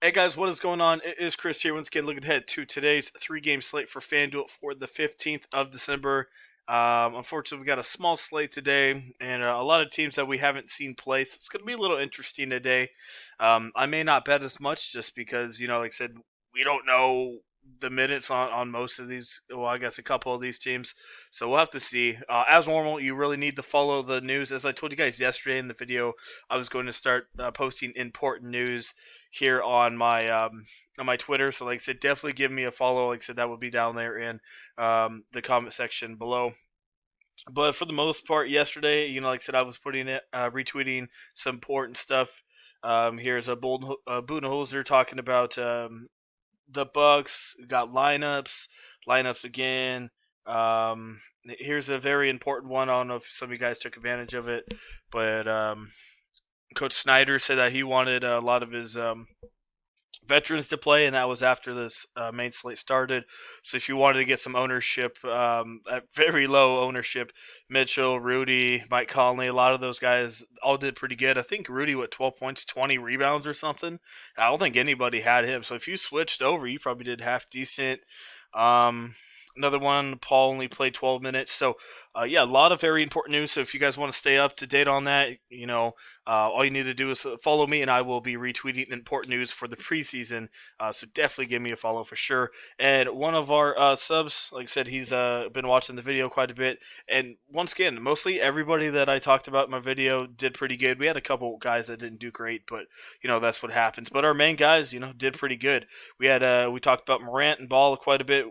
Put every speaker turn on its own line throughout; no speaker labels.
Hey guys, what is going on? It is Chris here once again looking ahead to today's three-game slate for Fanduel for the 15th of December. Unfortunately, we got a small slate today and a lot of teams that we haven't seen play, so it's going to be a little interesting today. I may not bet as much just because, like I said, we don't know the minutes on most of these, well, I guess a couple of these teams, so we'll have to see. As normal, you really need to follow the news. As I told you guys yesterday in the video, I was going to start posting important news here on my Twitter. So like I said, definitely give me a follow. Like I said, that would be down there in the comment section below. But for the most part, yesterday, like I said, I was putting it, retweeting some important stuff. Here's a Budenholzer talking about the Bucks. Got lineups again. Here's a very important one. I don't know if some of you guys took advantage of it, but Coach Snyder said that he wanted a lot of his veterans to play, and that was after this main slate started. So if you wanted to get some ownership, at very low ownership, Mitchell, Rudy, Mike Conley, a lot of those guys all did pretty good. I think Rudy, 12 points, 20 rebounds or something. I don't think anybody had him. So if you switched over, you probably did half decent. Um, Another one, Paul only played 12 minutes. So, yeah, a lot of very important news. So if you guys want to stay up to date on that, all you need to do is follow me, and I will be retweeting important news for the preseason. So definitely give me a follow for sure. And one of our subs, like I said, he's been watching the video quite a bit. And once again, mostly everybody that I talked about in my video did pretty good. We had a couple guys that didn't do great, but that's what happens. But our main guys, did pretty good. We talked about Morant and Ball quite a bit.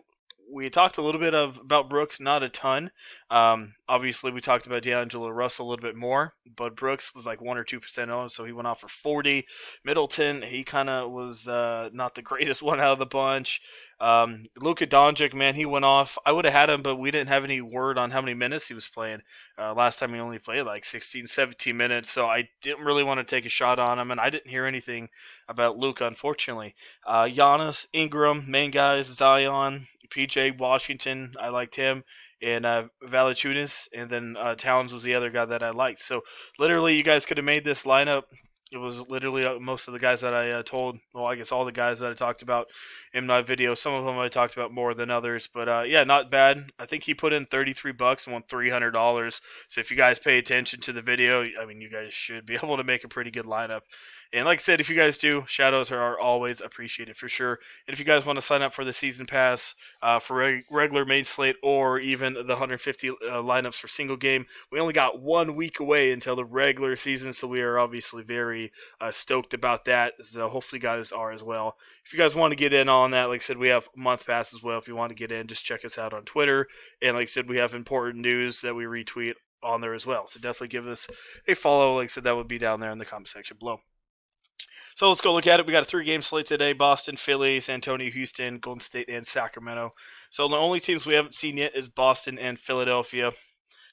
We talked a little bit about Brooks, not a ton. Obviously, we talked about D'Angelo Russell a little bit more, but Brooks was like 1 or 2% owned, so he went off for 40. Middleton, he kind of was not the greatest one out of the bunch. Luka Doncic, man, he went off. I would have had him, but we didn't have any word on how many minutes he was playing. Last time he only played like 16, 17 minutes, so I didn't really want to take a shot on him, and I didn't hear anything about Luka, unfortunately. Giannis, Ingram, main guys, Zion, PJ Washington, I liked him, and Valanciunas, and then Towns was the other guy that I liked. So literally, you guys could have made this lineup. It was literally most of the guys that I told. Well, I guess all the guys that I talked about in my video. Some of them I talked about more than others, but yeah, not bad. I think he put in $33 and won $300. So if you guys pay attention to the video, I mean, you guys should be able to make a pretty good lineup. And like I said, if you guys do, shadows are always appreciated for sure. And if you guys want to sign up for the season pass for regular main slate or even the 150 lineups for single game, we only got 1 week away until the regular season, so we are obviously very stoked about that. So hopefully you guys are as well. If you guys want to get in on that, like I said, we have month pass as well. If you want to get in, just check us out on Twitter. And like I said, we have important news that we retweet on there as well. So definitely give us a follow. Like I said, that would be down there in the comment section below. So let's go look at it. We got a 3-game slate today: Boston, Philly, San Antonio, Houston, Golden State, and Sacramento. So the only teams we haven't seen yet is Boston and Philadelphia.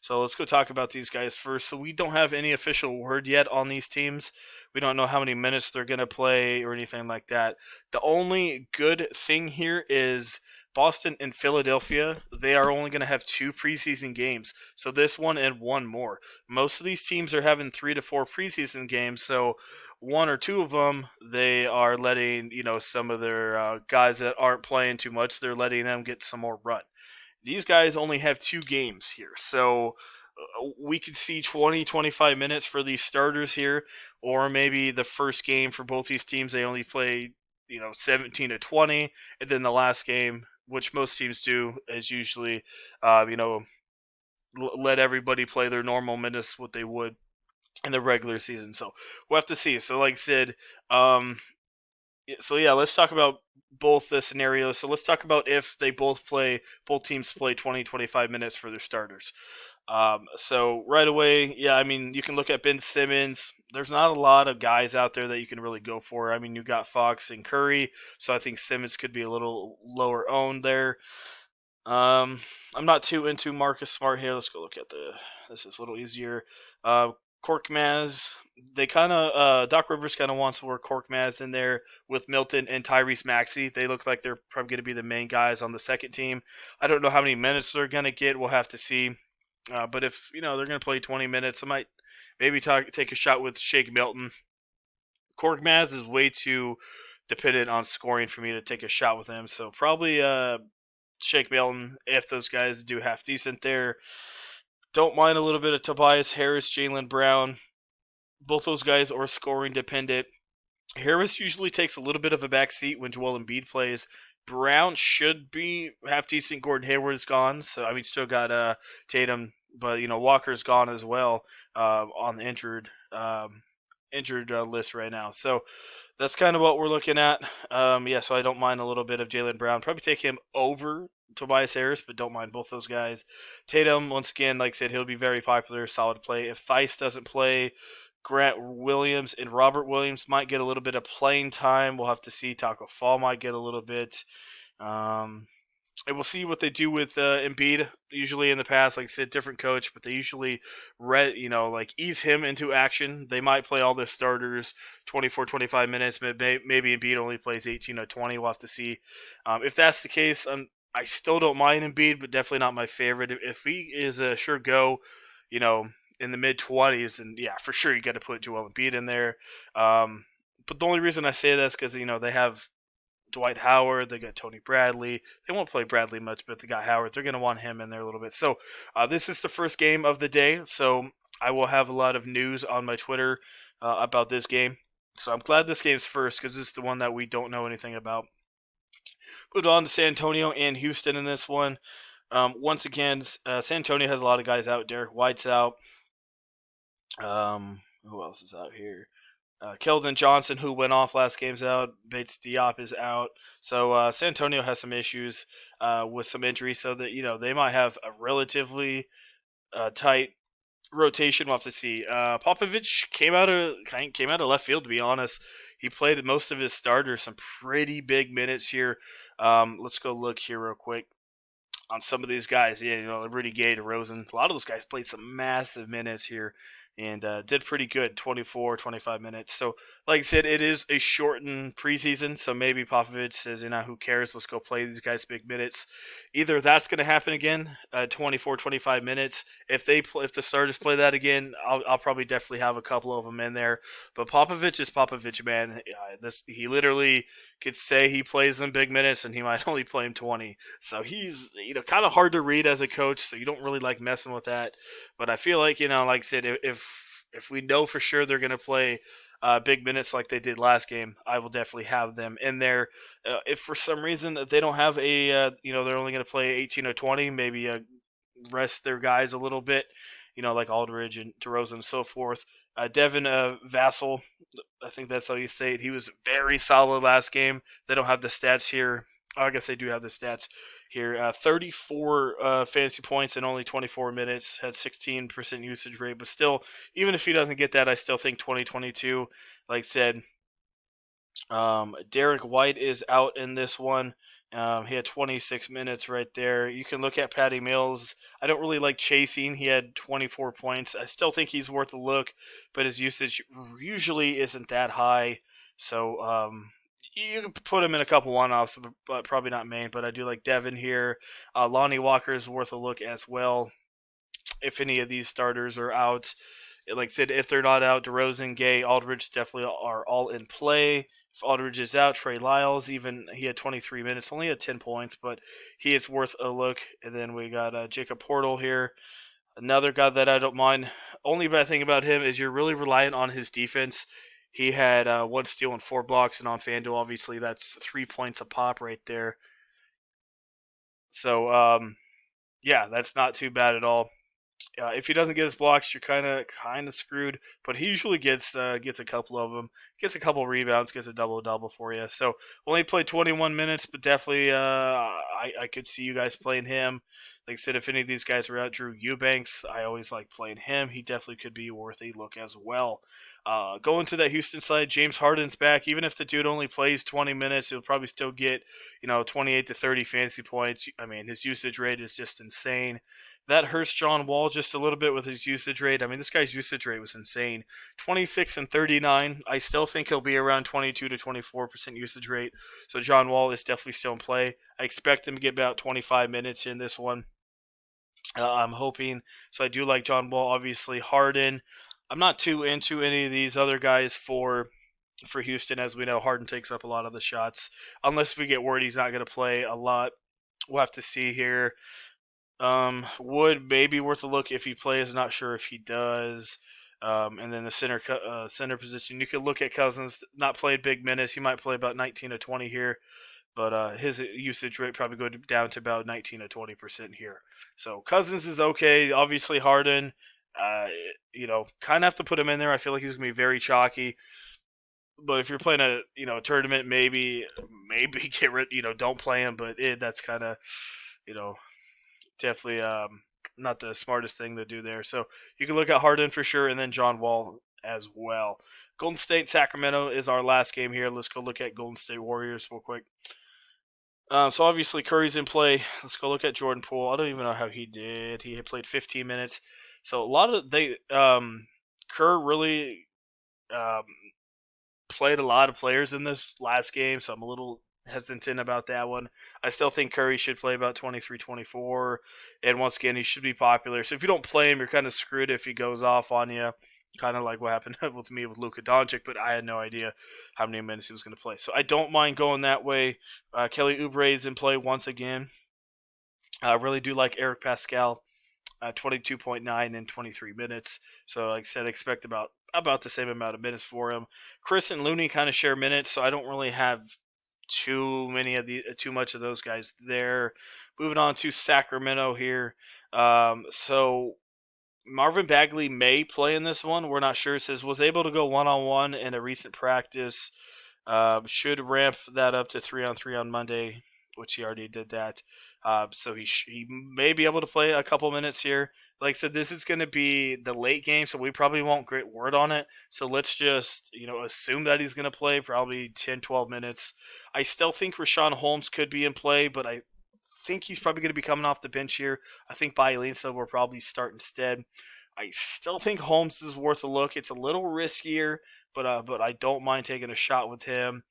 So let's go talk about these guys first. So we don't have any official word yet on these teams. We don't know how many minutes they're going to play or anything like that. The only good thing here is Boston and Philadelphia, they are only going to have 2 preseason games. So this one and one more. Most of these teams are having 3 to 4 preseason games. So one or two of them, they are letting, some of their guys that aren't playing too much, they're letting them get some more run. These guys only have 2 games here. So we could see 20, 25 minutes for these starters here, or maybe the first game for both these teams, they only play, 17 to 20, and then the last game, which most teams do, is usually, let everybody play their normal minutes, what they would in the regular season. So we'll have to see. So like I said, so yeah, let's talk about both the scenarios. So let's talk about if both teams play 20, 25 minutes for their starters. So right away, yeah, I mean, you can look at Ben Simmons. There's not a lot of guys out there that you can really go for. I mean, you got Fox and Curry, so I think Simmons could be a little lower owned there. I'm not too into Marcus Smart here. Let's go look at this is a little easier. Korkmaz, they kind of Doc Rivers kind of wants to work Korkmaz in there with Milton and Tyrese Maxey. They look like they're probably going to be the main guys on the second team. I don't know how many minutes they're going to get. We'll have to see. But if they're going to play 20 minutes, I might maybe take a shot with Shake Milton. Korkmaz is way too dependent on scoring for me to take a shot with him. So probably Shake Milton if those guys do half decent there. Don't mind a little bit of Tobias Harris, Jaylen Brown. Both those guys are scoring dependent. Harris usually takes a little bit of a back seat when Joel Embiid plays. Brown should be half decent. Gordon Hayward is gone, so I mean, still got Tatum, but Walker's gone as well on the injured list right now. So that's kind of what we're looking at. So I don't mind a little bit of Jaylen Brown. Probably take him over Tobias Harris, but don't mind both those guys. Tatum, once again, like I said, he'll be very popular, solid play. If Theis doesn't play, Grant Williams and Robert Williams might get a little bit of playing time. We'll have to see. Taco Fall might get a little bit. And we'll see what they do with Embiid. Usually in the past, like I said, different coach, but they usually ease him into action. They might play all the starters 24, 25 minutes. Maybe Embiid only plays 18 or 20. We'll have to see. If that's the case, I still don't mind Embiid, but definitely not my favorite. If he is a sure go, in the mid-20s, and yeah, for sure you got to put Joel Embiid in there. But the only reason I say that is because, they have Dwight Howard, they got Tony Bradley. They won't play Bradley much, but they got Howard. They're going to want him in there a little bit. So this is the first game of the day, so I will have a lot of news on my Twitter about this game. So I'm glad this game's first because this is the one that we don't know anything about. Moved on to San Antonio and Houston in this one. Once again, San Antonio has a lot of guys out. Derek White's out. Who else is out here? Keldon Johnson, who went off last game's out. Bates Diop is out. So San Antonio has some issues with some injuries, so that they might have a relatively tight rotation. We'll have to see. Popovich came out of left field, to be honest. He played most of his starters some pretty big minutes here. Let's go look here real quick on some of these guys. Rudy Gay, DeRozan. A lot of those guys played some massive minutes here and did pretty good, 24, 25 minutes. So, like I said, it is a shortened preseason, so maybe Popovich says, who cares? Let's go play these guys big minutes. Either that's going to happen again, 24, 25 minutes. If the starters play that again, I'll probably definitely have a couple of them in there. But Popovich is Popovich, man. He literally could say he plays them big minutes, and he might only play them 20. So he's kind of hard to read as a coach, so you don't really like messing with that. But I feel like, like I said, if we know for sure they're going to play big minutes like they did last game, I will definitely have them in there. If for some reason they don't have they're only going to play 18 or 20, maybe rest their guys a little bit, like Aldridge and DeRozan and so forth. Devin Vassell, I think that's how you say it. He was very solid last game. They don't have the stats here. I guess they do have the stats here. 34 fantasy points in only 24 minutes, had 16% usage rate. But still, even if he doesn't get that, I still think 2022, like I said, Derek White is out in this one. He had 26 minutes right there. You can look at Patty Mills. I don't really like chasing. He had 24 points. I still think he's worth a look, but his usage usually isn't that high. So you can put him in a couple one-offs, but probably not main. But I do like Devin here. Lonnie Walker is worth a look as well. If any of these starters are out, like I said, if they're not out, DeRozan, Gay, Aldridge definitely are all in play. If Aldridge is out, Trey Lyles, even he had 23 minutes, only had 10 points, but he is worth a look. And then we got Jacob Portal here, another guy that I don't mind. Only bad thing about him is you're really reliant on his defense. He had 1 steal and 4 blocks, and on Fanduel, obviously, that's 3 points a pop right there. So, that's not too bad at all. If he doesn't get his blocks, you're kind of screwed. But he usually gets a couple of them, gets a couple rebounds, gets a double for you. So only played 21 minutes, but definitely I could see you guys playing him. Like I said, if any of these guys are out, Drew Eubanks, I always like playing him. He definitely could be worth a look as well. Going to that Houston side, James Harden's back. Even if the dude only plays 20 minutes, he'll probably still get 28 to 30 fantasy points. I mean, his usage rate is just insane. That hurts John Wall just a little bit with his usage rate. I mean, this guy's usage rate was insane. 26 and 39. I still think he'll be around 22 to 24% usage rate. So John Wall is definitely still in play. I expect him to get about 25 minutes in this one. I'm hoping. So I do like John Wall, obviously. Harden. I'm not too into any of these other guys for for Houston. As we know, Harden takes up a lot of the shots. Unless we get word he's not going to play a lot, we'll have to see here. Wood may be worth a look if he plays. Not sure if he does. And then the center position, you could look at Cousins. Not playing big minutes. He might play about 19 to 20 here, but his usage rate probably go down to about 19 to 20% here. So Cousins is okay. Obviously Harden, kind of have to put him in there. I feel like he's gonna be very chalky. But if you're playing a tournament, maybe get rid, don't play him. But that's kind of, you know, definitely not the smartest thing to do there. So you can look at Harden for sure, and then John Wall as well. Golden State Sacramento is our last game here. Let's go look at Golden State Warriors real quick. So obviously Curry's in play. Let's go look at Jordan Poole. I don't even know how he did. He had played 15 minutes. So a lot of Kerr really um, played a lot of players in this last game, so I'm a little hesitant about that one. I still think Curry should play about 23, 24, and once again, he should be popular. So if you don't play him, you're kind of screwed if he goes off on you, kind of like what happened with me with Luka Doncic, but I had no idea how many minutes he was going to play. So I don't mind going that way. Kelly Oubre is in play once again. I really do like Eric Pascal. 22.9 in 23 minutes. So, like I said, expect about the same amount of minutes for him. Chris and Looney kind of share minutes, so I don't really have too much of those guys there. Moving on to Sacramento here. So Marvin Bagley may play in this one. We're not sure. It says was able to go 1-on-1 in a recent practice. Should ramp that up to 3-on-3 on Monday, which he already did that. So he may be able to play a couple minutes here. Like I said, this is going to be the late game, so we probably won't get word on it. So let's just assume that he's going to play probably 10, 12 minutes. I still think Rashawn Holmes could be in play, but I think he's probably going to be coming off the bench here. I think Bielitsa will probably start instead. I still think Holmes is worth a look. It's a little riskier, but I don't mind taking a shot with him.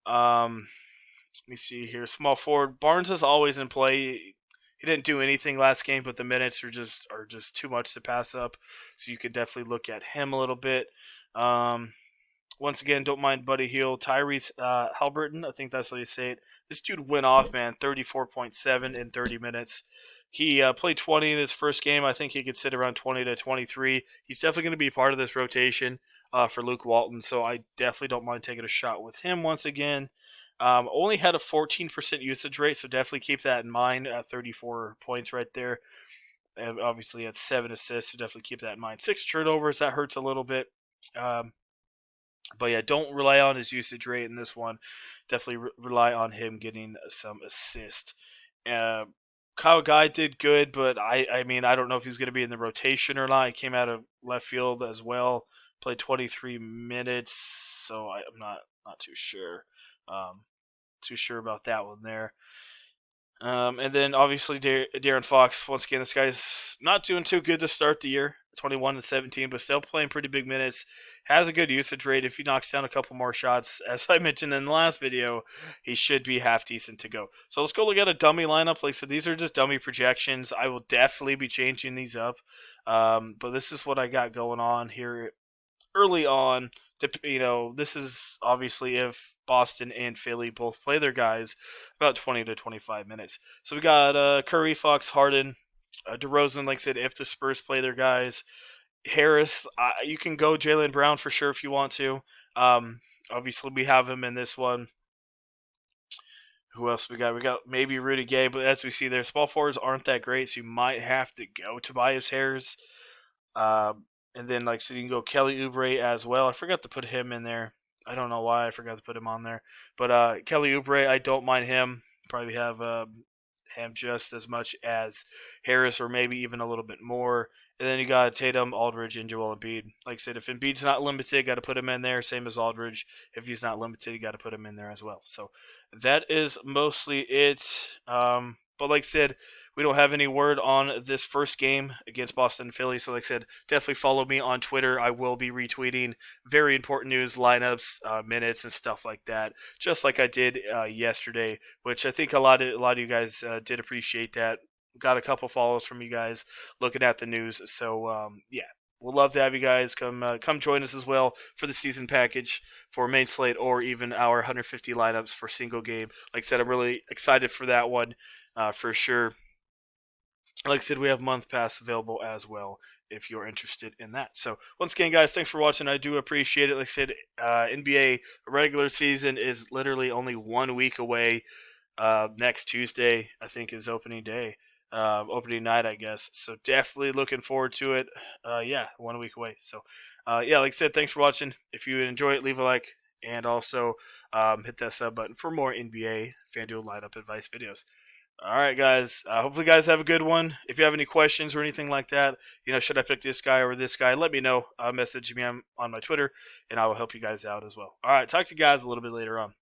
Let me see here. Small forward. Barnes is always in play. He didn't do anything last game, but the minutes are just too much to pass up. So you could definitely look at him a little bit. Once again, don't mind Buddy Hield. Tyrese Halliburton, I think that's how you say it. This dude went off, man. 34.7 in 30 minutes. He played 20 in his first game. I think he could sit around 20 to 23. He's definitely going to be part of this rotation for Luke Walton, so I definitely don't mind taking a shot with him once again. Only had a 14% usage rate, so definitely keep that in mind. 34 points right there. And obviously, had 7 assists, so definitely keep that in mind. 6 turnovers, that hurts a little bit. But yeah, don't rely on his usage rate in this one. Definitely rely on him getting some assist. Kyle Guy did good, but I mean, I don't know if he's going to be in the rotation or not. He came out of left field as well. Played 23 minutes, so I'm not too sure. Too sure about that one there. And then obviously Darren Fox. Once again, this guy's not doing too good to start the year. 21 and 17, but still playing pretty big minutes. Has a good usage rate. If he knocks down a couple more shots, as I mentioned in the last video, he should be half decent to go. So let's go look at a dummy lineup. Like I said, these are just dummy projections. I will definitely be changing these up. But this is what I got going on here early on. This is obviously if Boston and Philly both play their guys about 20 to 25 minutes. So we got Curry, Fox, Harden, DeRozan, like I said, if the Spurs play their guys. Harris, you can go Jaylen Brown for sure if you want to. Obviously, we have him in this one. Who else we got? We got maybe Rudy Gay, but as we see there, small forwards aren't that great, so you might have to go Tobias Harris. And then, like, so you can go Kelly Oubre as well. I forgot to put him in there. I don't know why I forgot to put him on there. But Kelly Oubre, I don't mind him. Probably have him just as much as Harris or maybe even a little bit more. And then you got Tatum, Aldridge, and Joel Embiid. Like I said, if Embiid's not limited, got to put him in there. Same as Aldridge. If he's not limited, you got to put him in there as well. So that is mostly it. But like I said, we don't have any word on this first game against Boston and Philly. So like I said, definitely follow me on Twitter. I will be retweeting very important news, lineups, minutes, and stuff like that, just like I did yesterday, which I think a lot of you guys did appreciate that. Got a couple follows from you guys looking at the news. So yeah. we'll love to have you guys come join us as well for the season package for main slate or even our 150 lineups for single game. Like I said, I'm really excited for that one for sure. Like I said, we have month pass available as well if you're interested in that. So once again, guys, thanks for watching. I do appreciate it. Like I said, NBA regular season is literally only 1 week away. Next Tuesday, I think, is opening day, opening night, I guess. So definitely looking forward to it. Yeah, 1 week away. So yeah, like I said, thanks for watching. If you enjoy it, leave a like and also hit that sub button for more NBA FanDuel lineup advice videos. All right, guys. Hopefully, you guys have a good one. If you have any questions or anything like that, should I pick this guy or this guy? Let me know. Message me on my Twitter, and I will help you guys out as well. All right, talk to you guys a little bit later on.